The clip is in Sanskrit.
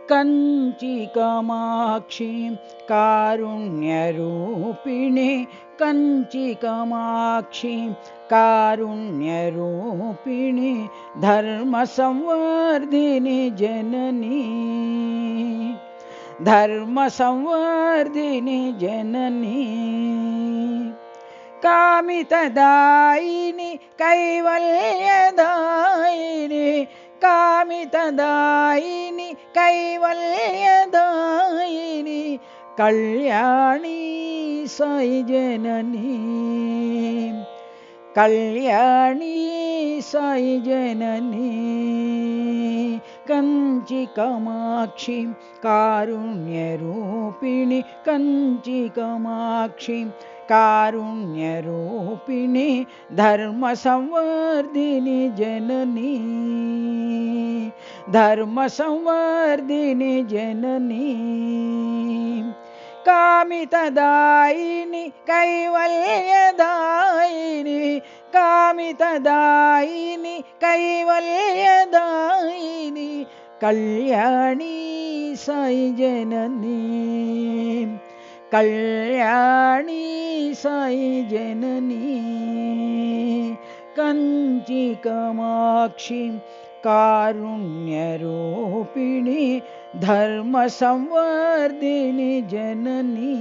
कंची कामाक्षी कारुण्यरूपिणी कंची कामाक्षी कारुण्यरूपिणी धर्मसंवर्धिनी जननी धर्मसंवर्धिनी जननी कामितदायिनी कैवल्यदायिनी कामितदायिनी कैवल्यदायिनी कल्याणी साई जननी कल्याणी साई जननी कंची कामाक्षी कारुण्यरूपिणी कंची कामाक्षी कारुण्यरूपिणी धर्मसंवर्धिनी जननी धर्मसंवर्धिनी जननी कामितदायिनी कैवल्यदायिनी कामितदायिनी कैवल्यदायिनी कल्याणी साई जननी कल्याणी साई जननी कंची कामाक्षी कारुण्यरूपिणी धर्मसंवर्धिनी जननी।